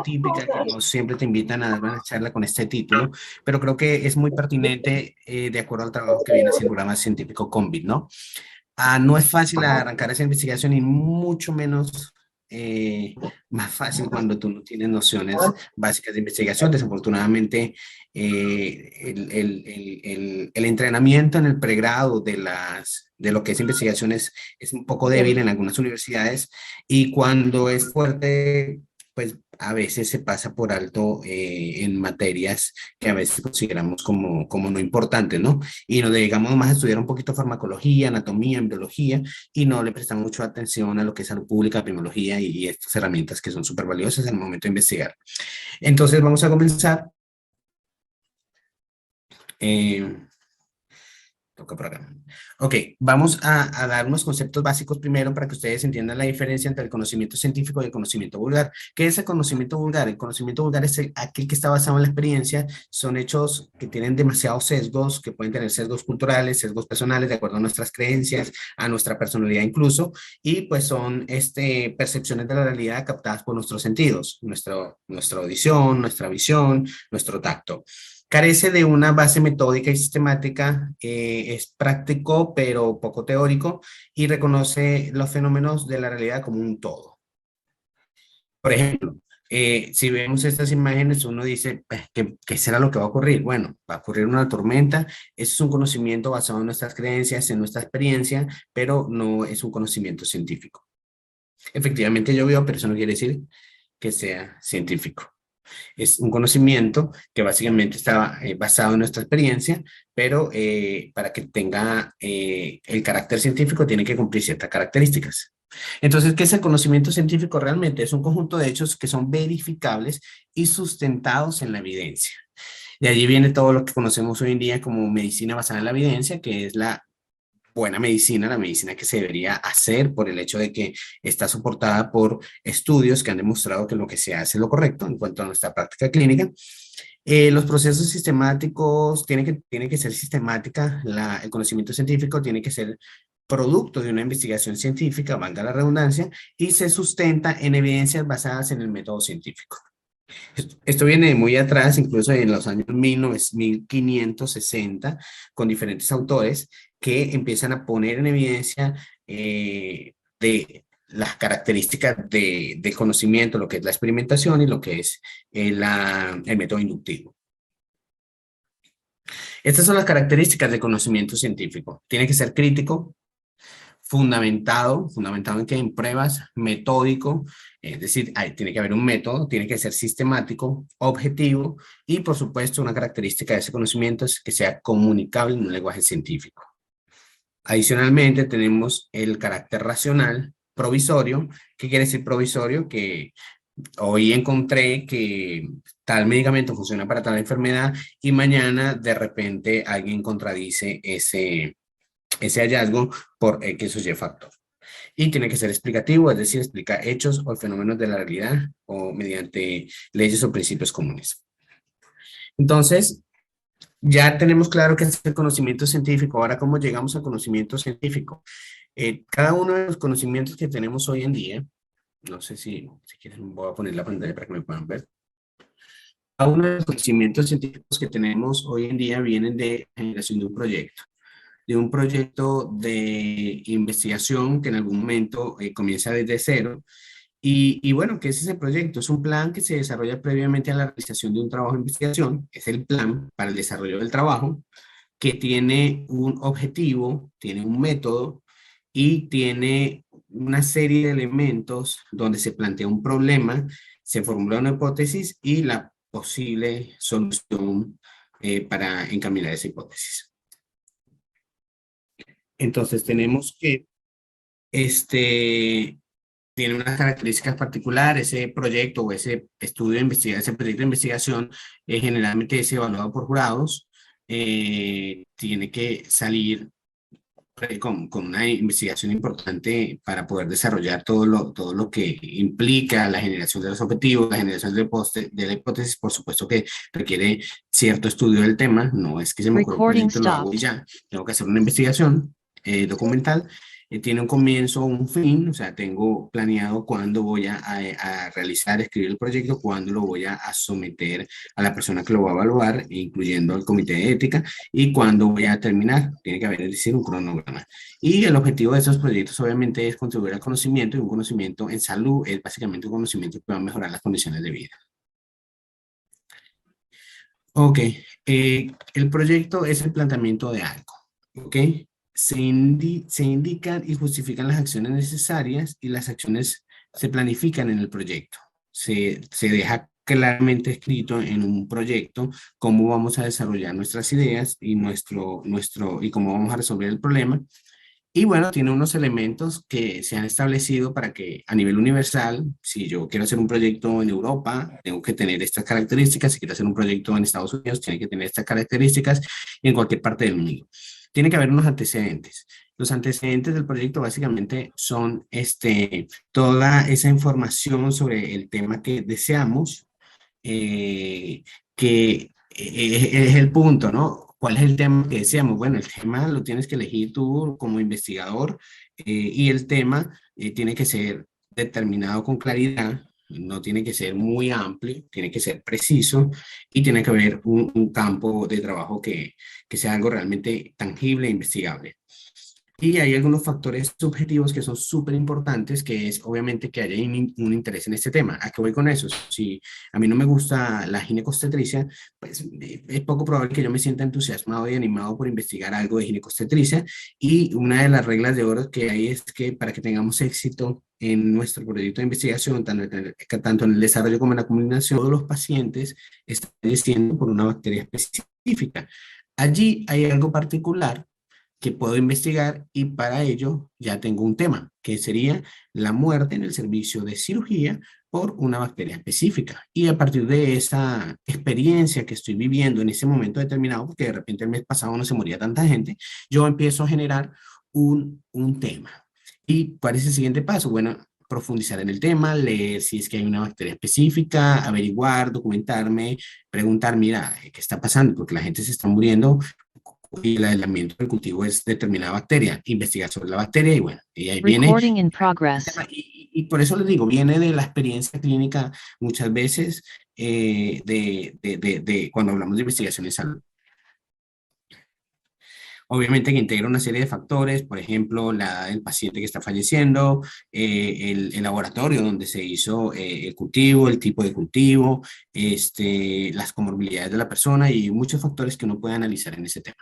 típica que no siempre te invitan a dar una charla con este título, pero creo que es muy pertinente de acuerdo al trabajo que viene haciendo el programa científico CONVIT, ¿no? No es fácil arrancar esa investigación y mucho menos más fácil cuando tú no tienes nociones básicas de investigación. Desafortunadamente, el entrenamiento en el pregrado de lo que es investigación es un poco débil en algunas universidades y cuando es fuerte, pues a veces se pasa por alto en materias que a veces consideramos como no importantes, ¿no? Y nos dedicamos más a estudiar un poquito farmacología, anatomía, embriología, y no le prestamos mucha atención a lo que es salud pública, epidemiología y estas herramientas que son súper valiosas en el momento de investigar. Entonces vamos a comenzar. Eh, Toca por acá. Ok, vamos a dar unos conceptos básicos primero para que ustedes entiendan la diferencia entre el conocimiento científico y el conocimiento vulgar. ¿Qué es el conocimiento vulgar? El conocimiento vulgar es aquel que está basado en la experiencia, son hechos que tienen demasiados sesgos, que pueden tener sesgos culturales, sesgos personales, de acuerdo a nuestras creencias, a nuestra personalidad incluso, y pues son percepciones de la realidad captadas por nuestros sentidos, nuestra audición, nuestra visión, nuestro tacto. Carece de una base metódica y sistemática, es práctico pero poco teórico y reconoce los fenómenos de la realidad como un todo. Por ejemplo, si vemos estas imágenes, uno dice, ¿qué será lo que va a ocurrir? Bueno, va a ocurrir una tormenta, eso es un conocimiento basado en nuestras creencias, en nuestra experiencia, pero no es un conocimiento científico. Efectivamente llovió, pero eso no quiere decir que sea científico. Es un conocimiento que básicamente está basado en nuestra experiencia, pero para que tenga el carácter científico tiene que cumplir ciertas características. Entonces, ¿qué es el conocimiento científico realmente? Es un conjunto de hechos que son verificables y sustentados en la evidencia. De allí viene todo lo que conocemos hoy en día como medicina basada en la evidencia, que es la buena medicina, la medicina que se debería hacer por el hecho de que está soportada por estudios que han demostrado que lo que se hace es lo correcto en cuanto a nuestra práctica clínica. Los procesos sistemáticos, tiene que ser sistemática, el conocimiento científico tiene que ser producto de una investigación científica, valga la redundancia, y se sustenta en evidencias basadas en el método científico. Esto viene de muy atrás, incluso en los años 1560, con diferentes autores que empiezan a poner en evidencia de las características del conocimiento, lo que es la experimentación y lo que es el método inductivo. Estas son las características del conocimiento científico. Tiene que ser crítico, fundamentado en que en pruebas, metódico, es decir, tiene que haber un método, tiene que ser sistemático, objetivo y por supuesto una característica de ese conocimiento es que sea comunicable en un lenguaje científico. Adicionalmente tenemos el carácter racional, provisorio. ¿Qué quiere decir provisorio? Que hoy encontré que tal medicamento funciona para tal enfermedad y mañana de repente alguien contradice ese hallazgo por X o Y factor. Y tiene que ser explicativo, es decir, explica hechos o fenómenos de la realidad o mediante leyes o principios comunes. Entonces, ya tenemos claro qué es el conocimiento científico. Ahora, ¿cómo llegamos al conocimiento científico? Cada uno de los conocimientos que tenemos hoy en día, no sé si quieren, voy a poner la pantalla para que me puedan ver. Cada uno de los conocimientos científicos que tenemos hoy en día vienen de la generación de un proyecto de investigación que en algún momento comienza desde cero. Y bueno, ¿qué es ese proyecto? Es un plan que se desarrolla previamente a la realización de un trabajo de investigación. Es el plan para el desarrollo del trabajo que tiene un objetivo, tiene un método y tiene una serie de elementos donde se plantea un problema, se formula una hipótesis y la posible solución para encaminar esa hipótesis. Entonces tenemos que tiene unas características particulares, ese proyecto o ese estudio de investigación, ese proyecto de investigación generalmente es evaluado por jurados, tiene que salir con una investigación importante para poder desarrollar todo lo que implica la generación de los objetivos, la generación de la hipótesis, por supuesto que requiere cierto estudio del tema, no es que se me ocurre un proyecto, lo hago y ya, tengo que hacer una investigación documental, tiene un comienzo o un fin, o sea, tengo planeado cuándo voy a realizar, escribir el proyecto, cuándo lo voy a someter a la persona que lo va a evaluar, incluyendo al comité de ética, y cuándo voy a terminar. Tiene que haber, es decir, un cronograma. Y el objetivo de esos proyectos, obviamente, es contribuir al conocimiento, y un conocimiento en salud es básicamente un conocimiento que va a mejorar las condiciones de vida. Ok, el proyecto es el planteamiento de algo, ¿ok? Se indican y justifican las acciones necesarias y las acciones se planifican en el proyecto. Se deja claramente escrito en un proyecto cómo vamos a desarrollar nuestras ideas y, y cómo vamos a resolver el problema. Y bueno, tiene unos elementos que se han establecido para que a nivel universal, si yo quiero hacer un proyecto en Europa, tengo que tener estas características, si quiero hacer un proyecto en Estados Unidos, tiene que tener estas características y en cualquier parte del mundo. Tiene que haber unos antecedentes. Los antecedentes del proyecto básicamente son toda esa información sobre el tema que deseamos, que es el punto, ¿no? ¿Cuál es el tema que deseamos? Bueno, el tema lo tienes que elegir tú como investigador, y el tema tiene que ser determinado con claridad, no tiene que ser muy amplio, tiene que ser preciso y tiene que haber un campo de trabajo que sea algo realmente tangible e investigable. Y hay algunos factores subjetivos que son súper importantes, que es obviamente que haya un interés en este tema. ¿A qué voy con eso? Si a mí no me gusta la ginecobstetricia, pues es poco probable que yo me sienta entusiasmado y animado por investigar algo de ginecobstetricia. Y una de las reglas de oro que hay es que para que tengamos éxito en nuestro proyecto de investigación, tanto en el desarrollo como en la combinación, todos los pacientes están falleciendo por una bacteria específica. Allí hay algo particular que puedo investigar y para ello ya tengo un tema, que sería la muerte en el servicio de cirugía por una bacteria específica. Y a partir de esa experiencia que estoy viviendo en ese momento determinado, porque de repente el mes pasado no se moría tanta gente, yo empiezo a generar un tema. ¿Y cuál es el siguiente paso? Bueno, profundizar en el tema, leer si es que hay una bacteria específica, averiguar, documentarme, preguntar, mira, ¿qué está pasando? Porque la gente se está muriendo y el aislamiento del cultivo es determinada bacteria, investigar sobre la bacteria y bueno, y ahí viene Recording in el progress. tema. Y por eso les digo, viene de la experiencia clínica muchas veces, de cuando hablamos de investigación en salud. Obviamente que integra una serie de factores, por ejemplo, la edad del paciente que está falleciendo, el laboratorio donde se hizo el cultivo, el tipo de cultivo, las comorbilidades de la persona y muchos factores que uno puede analizar en ese tema.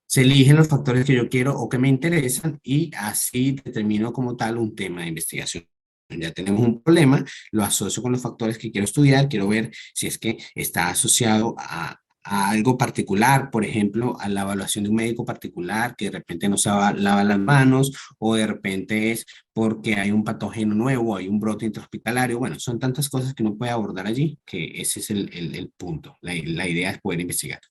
Se eligen los factores que yo quiero o que me interesan y así determino como tal un tema de investigación. Ya tenemos un problema, lo asocio con los factores que quiero estudiar, quiero ver si es que está asociado a algo particular, por ejemplo, a la evaluación de un médico particular que de repente no se lava las manos o de repente es porque hay un patógeno nuevo, hay un brote intrahospitalario. Bueno, son tantas cosas que uno puede abordar allí que ese es el punto. La idea es poder investigar.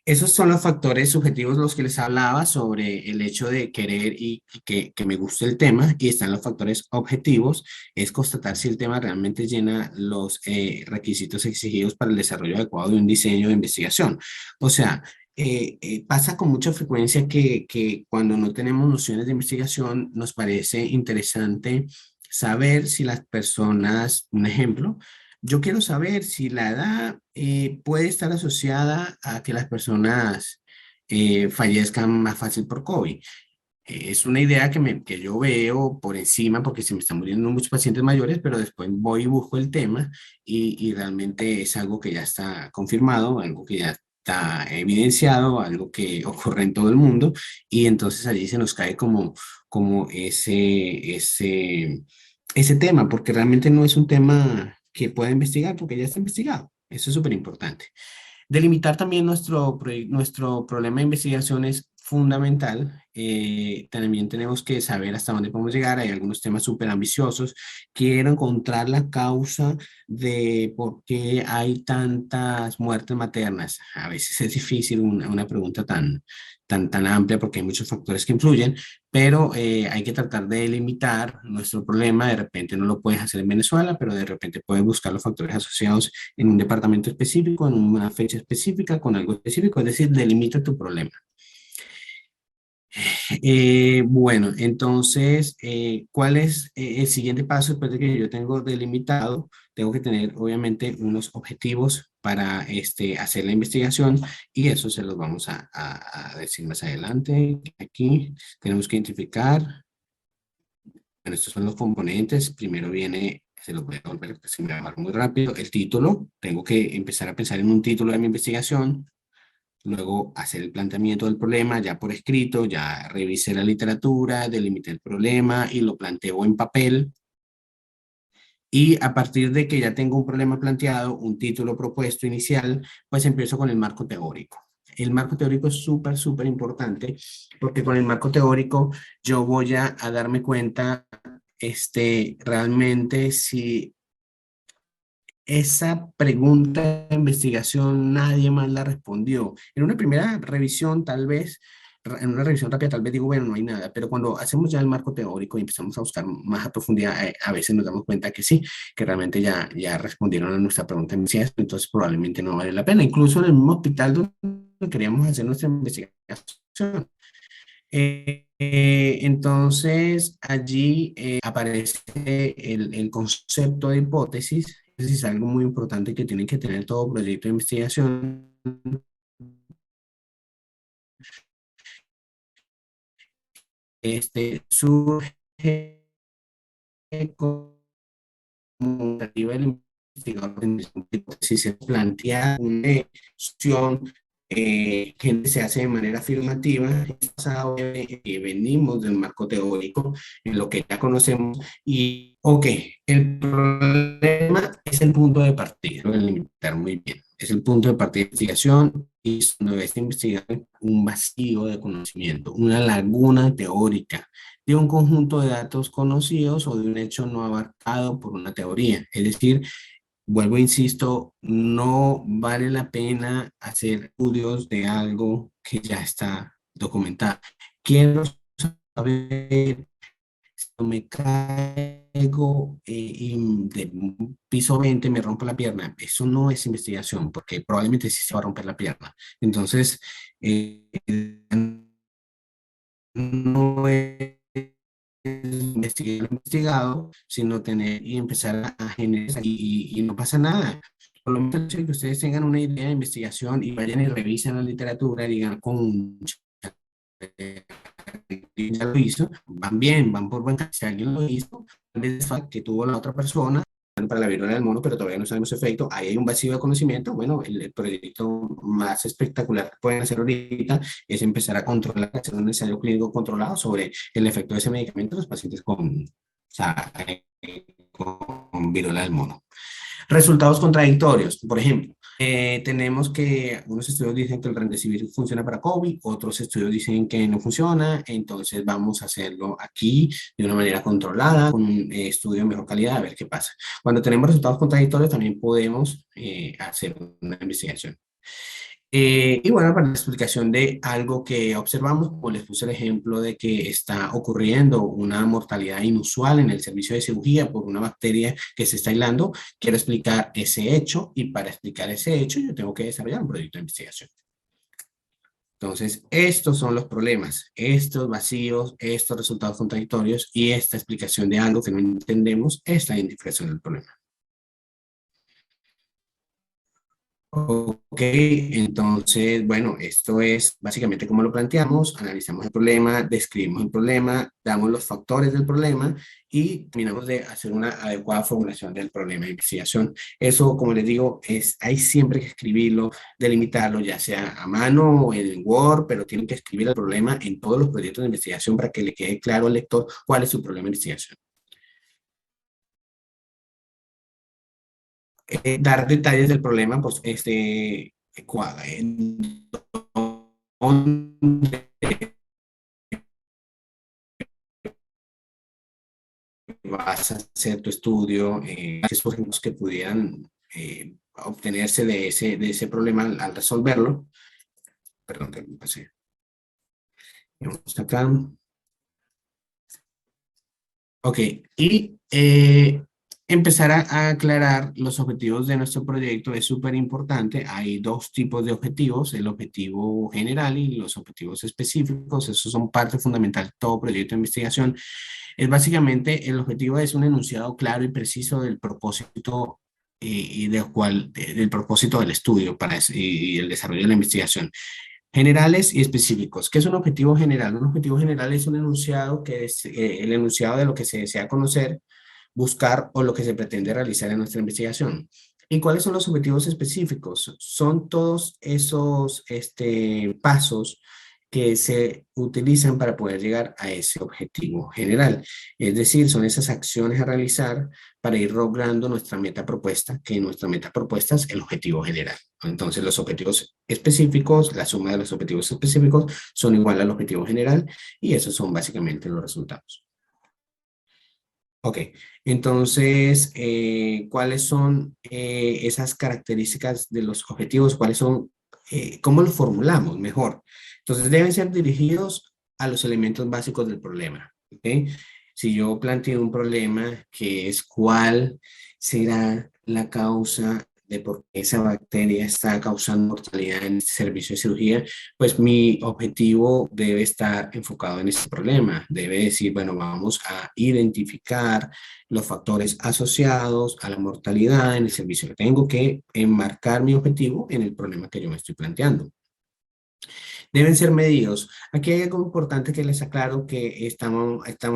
Esos son los factores subjetivos los que les hablaba sobre el hecho de querer y que me guste el tema, y están los factores objetivos, es constatar si el tema realmente llena los requisitos exigidos para el desarrollo adecuado de un diseño de investigación. O sea, pasa con mucha frecuencia que cuando no tenemos nociones de investigación nos parece interesante saber si las personas, un ejemplo, yo quiero saber si la edad puede estar asociada a que las personas fallezcan más fácil por COVID. Es una idea que yo veo por encima porque se me están muriendo muchos pacientes mayores, pero después voy y busco el tema y realmente es algo que ya está confirmado, algo que ya está evidenciado, algo que ocurre en todo el mundo y entonces allí se nos cae como ese tema, porque realmente no es un tema que pueda investigar porque ya está investigado. Eso es súper importante. Delimitar también nuestro problema de investigación es fundamental. También tenemos que saber hasta dónde podemos llegar. Hay algunos temas súper ambiciosos. Quiero encontrar la causa de por qué hay tantas muertes maternas. A veces es difícil una pregunta tan amplia porque hay muchos factores que influyen, pero hay que tratar de delimitar nuestro problema. De repente no lo puedes hacer en Venezuela, pero de repente puedes buscar los factores asociados en un departamento específico, en una fecha específica, con algo específico, es decir, delimita tu problema. Bueno, entonces, ¿cuál es el siguiente paso después de que yo tengo delimitado? Tengo que tener, obviamente, unos objetivos para hacer la investigación y eso se los vamos a decir más adelante. Aquí tenemos que identificar, bueno, estos son los componentes. Primero viene, se los voy a volver, se me va a llamar muy rápido, el título. Tengo que empezar a pensar en un título de mi investigación. Luego hacer el planteamiento del problema ya por escrito, ya revisé la literatura, delimité el problema y lo planteo en papel. Y a partir de que ya tengo un problema planteado, un título propuesto inicial, pues empiezo con el marco teórico. El marco teórico es súper, súper importante porque con el marco teórico yo voy a darme cuenta realmente si esa pregunta de investigación nadie más la respondió. En una primera revisión, tal vez, en una revisión rápida, tal vez digo, bueno, no hay nada, pero cuando hacemos ya el marco teórico y empezamos a buscar más a profundidad, a veces nos damos cuenta que sí, que realmente ya respondieron a nuestra pregunta de investigación, entonces probablemente no vale la pena. Incluso en el mismo hospital donde queríamos hacer nuestra investigación. Entonces, allí aparece el concepto de hipótesis. Es algo muy importante que tienen que tener todo proyecto de investigación. Surge como tentativa del investigador en si se plantea una opción que se hace de manera afirmativa, es basado en que venimos del marco teórico, en lo que ya conocemos, y ok, el problema es el punto de partida, lo voy a limitar muy bien, es el punto de partida de investigación y no es investigar un vacío de conocimiento, una laguna teórica de un conjunto de datos conocidos o de un hecho no abarcado por una teoría. Es decir, vuelvo e insisto, no vale la pena hacer estudios de algo que ya está documentado. Quiero saber si me caigo y de un piso 20 me rompo la pierna. Eso no es investigación, porque probablemente sí se va a romper la pierna. Entonces, no es investigar lo investigado, sino tener y empezar a generar y no pasa nada. Por lo menos el hecho de que ustedes tengan una idea de investigación y vayan y revisen la literatura y digan con ya lo hizo, van bien, van por buen camino. Si alguien lo hizo, tal vez que tuvo la otra persona para la viruela del mono, pero todavía no sabemos su efecto. Ahí hay un vacío de conocimiento. Bueno, el proyecto más espectacular que pueden hacer ahorita es empezar a controlar, hacer un ensayo clínico controlado sobre el efecto de ese medicamento en los pacientes o sea, con viruela del mono. Resultados contradictorios. Por ejemplo, tenemos que unos estudios dicen que el Remdesivir funciona para COVID, otros estudios dicen que no funciona, entonces vamos a hacerlo aquí de una manera controlada, con un estudio de mejor calidad, a ver qué pasa. Cuando tenemos resultados contradictorios también podemos hacer una investigación. Y bueno, para la explicación de algo que observamos, como les puse el ejemplo de que está ocurriendo una mortalidad inusual en el servicio de cirugía por una bacteria que se está aislando, quiero explicar ese hecho y para explicar ese hecho yo tengo que desarrollar un proyecto de investigación. Entonces, estos son los problemas, estos vacíos, estos resultados contradictorios y esta explicación de algo que no entendemos es la identificación del problema. Ok, entonces, bueno, esto es básicamente cómo lo planteamos, analizamos el problema, describimos el problema, damos los factores del problema y terminamos de hacer una adecuada formulación del problema de investigación. Eso, como les digo, hay siempre que escribirlo, delimitarlo, ya sea a mano o en Word, pero tienen que escribir el problema en todos los proyectos de investigación para que le quede claro al lector cuál es su problema de investigación. Dar detalles del problema, pues, dónde vas a hacer tu estudio, qué ejemplos que pudieran obtenerse de ese problema al resolverlo. Perdón, que me pasé. Vamos acá. Ok, y Empezar a aclarar los objetivos de nuestro proyecto es súper importante. Hay dos tipos de objetivos, el objetivo general y los objetivos específicos. Esos son parte fundamental de todo proyecto de investigación. Es básicamente, el objetivo es un enunciado claro y preciso del propósito y del propósito del estudio y el desarrollo de la investigación. Generales y específicos. ¿Qué es un objetivo general? Un objetivo general es un enunciado que es el enunciado de lo que se desea conocer, buscar o lo que se pretende realizar en nuestra investigación. ¿Y cuáles son los objetivos específicos? Son todos esos pasos que se utilizan para poder llegar a ese objetivo general. Es decir, son esas acciones a realizar para ir logrando nuestra meta propuesta, que nuestra meta propuesta es el objetivo general. Entonces, los objetivos específicos, la suma de los objetivos específicos son igual al objetivo general y esos son básicamente los resultados. Ok, entonces, ¿cuáles son esas características de los objetivos? ¿Cuáles son, cómo los formulamos mejor? Entonces, deben ser dirigidos a los elementos básicos del problema. ¿Ok? Si yo planteo un problema que es cuál será la causa de por qué esa bacteria está causando mortalidad en este servicio de cirugía, pues mi objetivo debe estar enfocado en ese problema. Debe decir, bueno, vamos a identificar los factores asociados a la mortalidad en el servicio. Tengo que enmarcar mi objetivo en el problema que yo me estoy planteando. Deben ser medidos. Aquí hay algo importante que les aclaro que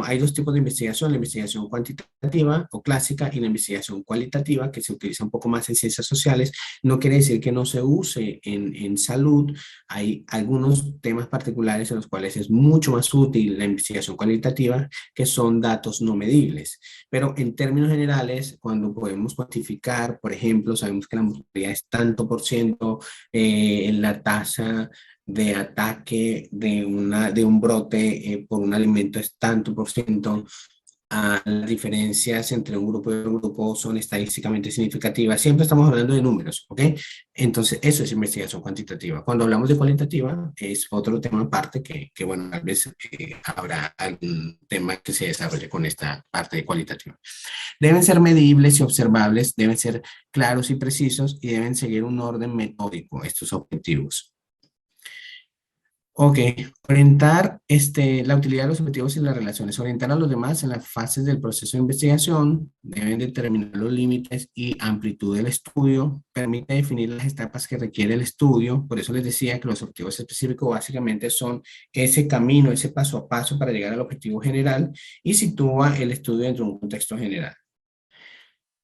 hay dos tipos de investigación, la investigación cuantitativa o clásica y la investigación cualitativa, que se utiliza un poco más en ciencias sociales. No quiere decir que no se use en salud. Hay algunos temas particulares en los cuales es mucho más útil la investigación cualitativa, que son datos no medibles. Pero en términos generales, cuando podemos cuantificar, por ejemplo, sabemos que la mortalidad es tanto por ciento, en la tasa de ataque de un brote por un alimento es tanto por ciento, las diferencias entre un grupo y otro grupo son estadísticamente significativas. Siempre estamos hablando de números, ¿ok? Entonces, eso es investigación cuantitativa. Cuando hablamos de cualitativa, es otro tema aparte que bueno, tal vez habrá algún tema que se desarrolle con esta parte de cualitativa. Deben ser medibles y observables, deben ser claros y precisos y deben seguir un orden metódico estos objetivos. Ok, orientar la utilidad de los objetivos y las relaciones. Orientar a los demás en las fases del proceso de investigación. Deben determinar los límites y amplitud del estudio. Permite definir las etapas que requiere el estudio. Por eso les decía que los objetivos específicos básicamente son ese camino, ese paso a paso para llegar al objetivo general y sitúa el estudio dentro de un contexto general.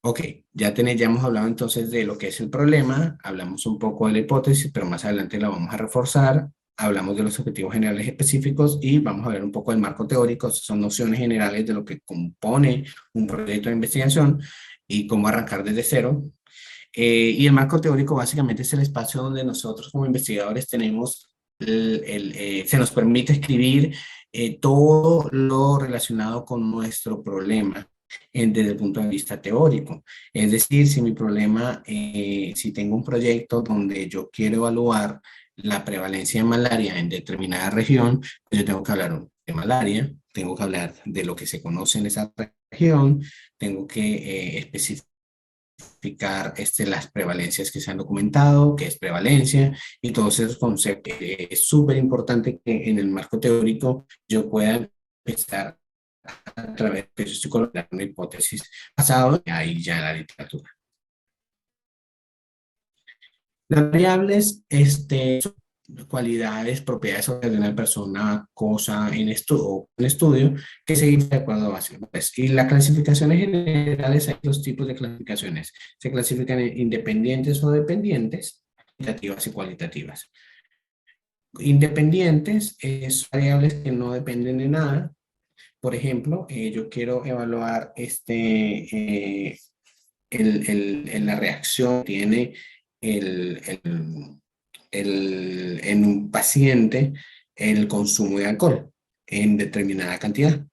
Ok, ya hemos hablado entonces de lo que es el problema, hablamos un poco de la hipótesis, pero más adelante la vamos a reforzar, hablamos de los objetivos generales específicos y vamos a ver un poco del marco teórico, son nociones generales de lo que compone un proyecto de investigación y cómo arrancar desde cero. Y el marco teórico básicamente es el espacio donde nosotros como investigadores tenemos, se nos permite escribir todo lo relacionado con nuestro problema desde el punto de vista teórico. Es decir, si mi problema, si tengo un proyecto donde yo quiero evaluar la prevalencia de malaria en determinada región, pues yo tengo que hablar de malaria, tengo que hablar de lo que se conoce en esa región, tengo que especificar las prevalencias que se han documentado, qué es prevalencia y todos esos conceptos. Es súper importante que en el marco teórico yo pueda empezar a través de eso, estoy colocando una hipótesis basado ahí ya en la literatura. Las variables, son cualidades, propiedades de una persona, cosa en estudio que se dice de acuerdo a básicos. Y las clasificaciones generales, hay dos tipos de clasificaciones. Se clasifican en independientes o dependientes, cuantitativas y cualitativas. Independientes es variables que no dependen de nada. Por ejemplo, yo quiero evaluar la reacción que tiene el, el, en un paciente el consumo de alcohol en determinada cantidad.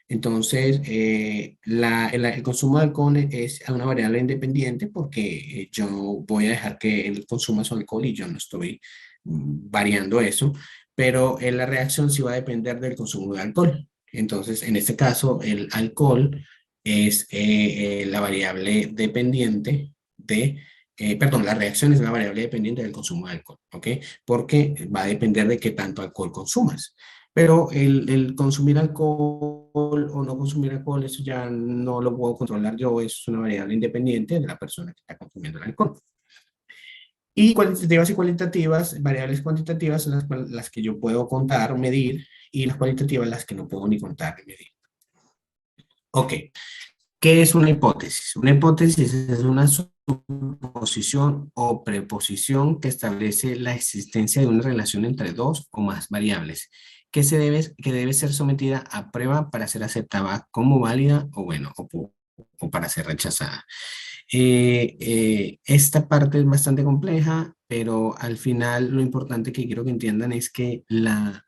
Entonces, el consumo de alcohol es una variable independiente porque yo voy a dejar que él consuma su alcohol y yo no estoy variando eso, pero la reacción sí va a depender del consumo de alcohol. Entonces, en este caso, el alcohol es la variable dependiente de, perdón, la reacción es la variable dependiente del consumo de alcohol, ¿ok? Porque va a depender de qué tanto alcohol consumas. Pero el consumir alcohol o no consumir alcohol, eso ya no lo puedo controlar yo, es una variable independiente de la persona que está consumiendo el alcohol. Y cuantitativas y cualitativas, variables cuantitativas son las que yo puedo contar o medir, y las cualitativas las que no puedo ni contar ni medir. Ok, ¿qué es una hipótesis? Una hipótesis es una suposición o preposición que establece la existencia de una relación entre dos o más variables que debe ser sometida a prueba para ser aceptada como válida o bueno, o para ser rechazada. Esta parte es bastante compleja, pero al final lo importante que quiero que entiendan es que la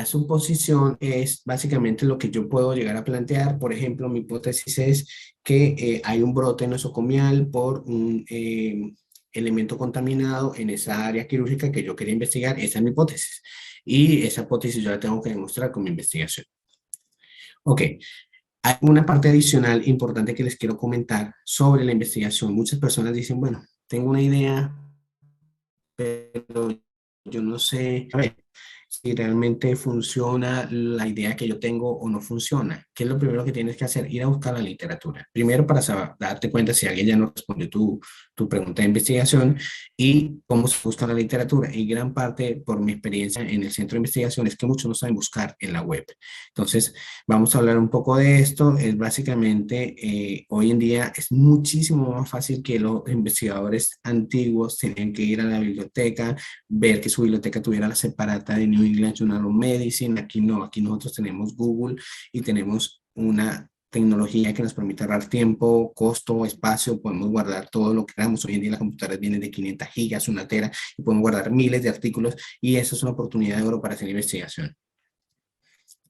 suposición es básicamente lo que yo puedo llegar a plantear. Por ejemplo, mi hipótesis es que hay un brote nosocomial por un elemento contaminado en esa área quirúrgica que yo quería investigar. Esa es mi hipótesis. Y esa hipótesis yo la tengo que demostrar con mi investigación. Ok, hay una parte adicional importante que les quiero comentar sobre la investigación. Muchas personas dicen, bueno, tengo una idea, pero yo no sé, a ver, si realmente funciona la idea que yo tengo o no funciona. ¿Qué es lo primero que tienes que hacer? Ir a buscar la literatura. Primero para saber, darte cuenta si alguien ya no respondió tu pregunta de investigación y cómo se busca la literatura. Y gran parte, por mi experiencia en el centro de investigación, es que muchos no saben buscar en la web. Entonces, vamos a hablar un poco de esto. Es básicamente, hoy en día es muchísimo más fácil que los investigadores antiguos tenían que ir a la biblioteca, ver que su biblioteca tuviera la separata de New England Journal of Medicine. Aquí no, aquí nosotros tenemos Google y tenemos una tecnología que nos permite ahorrar tiempo, costo, espacio, podemos guardar todo lo que queramos. Hoy en día las computadoras vienen de 500 gigas, una tera, y podemos guardar miles de artículos, y eso es una oportunidad de oro para hacer investigación.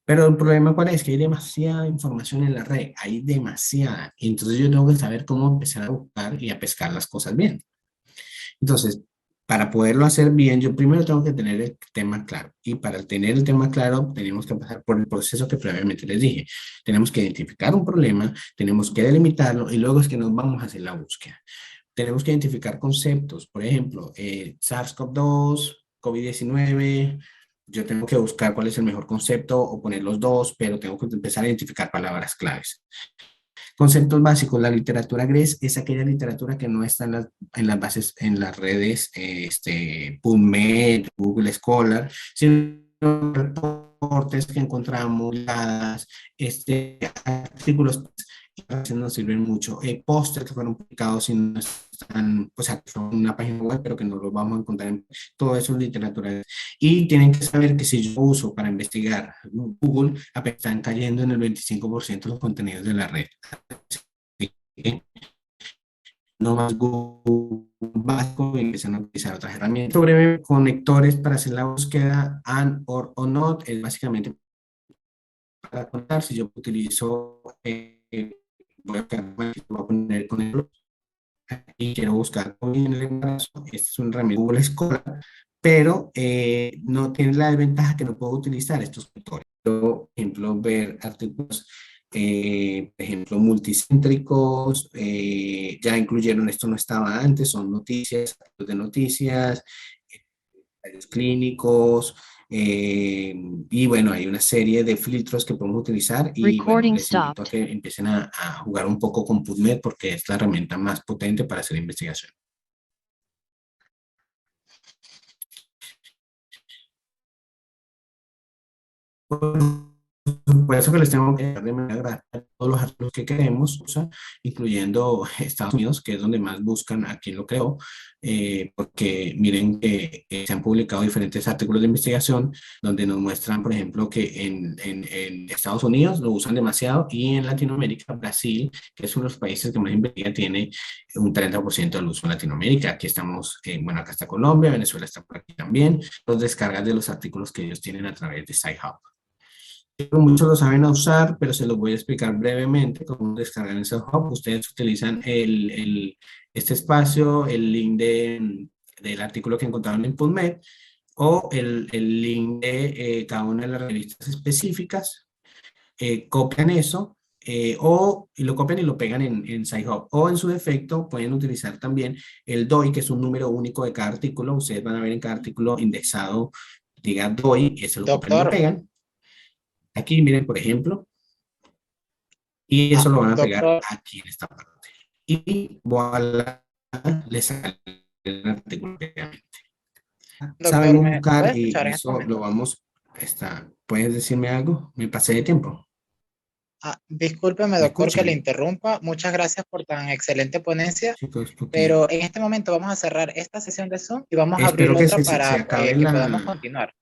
Pero el problema cuál es, que hay demasiada información en la red, hay demasiada, y entonces yo tengo que saber cómo empezar a buscar y a pescar las cosas bien. Entonces, para poderlo hacer bien, yo primero tengo que tener el tema claro. Y para tener el tema claro, tenemos que pasar por el proceso que previamente les dije. Tenemos que identificar un problema, tenemos que delimitarlo y luego es que nos vamos a hacer la búsqueda. Tenemos que identificar conceptos, por ejemplo, SARS-CoV-2, COVID-19. Yo tengo que buscar cuál es el mejor concepto o poner los dos, pero tengo que empezar a identificar palabras claves. Conceptos básicos, la literatura GRES es aquella literatura que no está en las bases, en las redes PubMed, Google Scholar, sino reportes que encontramos, artículos que nos sirven mucho, pósteres que fueron publicados y no están, o sea, son una página web, pero que no los vamos a encontrar en todo eso es literatura. Y tienen que saber que si yo uso para investigar Google, apenas están cayendo en el 25% de los contenidos de la red. No más Google básico y empiezan a utilizar otras herramientas. Sobre conectores para hacer la búsqueda and or not es básicamente para contar si yo utilizo, voy a poner con el y quiero buscar en el embarazo. Este es un herramienta Google Scholar, pero no tiene la desventaja que no puedo utilizar estos conectores. Por ejemplo, ver artículos, por ejemplo, multicéntricos, ya incluyeron, esto no estaba antes, son noticias, de noticias, ensayos clínicos, y bueno, hay una serie de filtros que podemos utilizar y bueno, Recording les invito a stopped. que empiecen a jugar un poco con PubMed porque es la herramienta más potente para hacer investigación. Por eso que les tengo que dar de manera gratuita todos los artículos que queremos, o sea, incluyendo Estados Unidos, que es donde más buscan a quien lo creó, porque miren que se han publicado diferentes artículos de investigación donde nos muestran, por ejemplo, que en Estados Unidos lo usan demasiado y en Latinoamérica, Brasil, que es uno de los países que más investiga, tiene un 30% del uso en Latinoamérica. Aquí estamos, bueno, acá está Colombia, Venezuela está por aquí también, los descargas de los artículos que ellos tienen a través de SciHub. Muchos lo saben usar, pero se los voy a explicar brevemente cómo descargar en SciHub. Ustedes utilizan este espacio, el link del artículo que encontraron en PubMed o el link de cada una de las revistas específicas, copian eso, y lo copian y lo pegan en Sci-Hub. O en su defecto pueden utilizar también el DOI, que es un número único de cada artículo. Ustedes van a ver en cada artículo indexado, diga DOI, y eso lo copian y lo Doctor, pegan. Aquí miren, por ejemplo, y eso lo van a pegar doctor, aquí en esta parte. Y voilà, les sale el artículo previamente. doctor, Sabemos ¿me buscar puede escuchar y en este eso lo momento? vamos, ¿puedes decirme algo? Me pasé de tiempo. Discúlpeme, ¿Me doctor, que le escuchan? interrumpa. Muchas gracias por tan excelente ponencia, Chicos, porque pero en este momento vamos a cerrar esta sesión de Zoom y vamos a abrir espero que otra se para acabe que podamos la, continuar.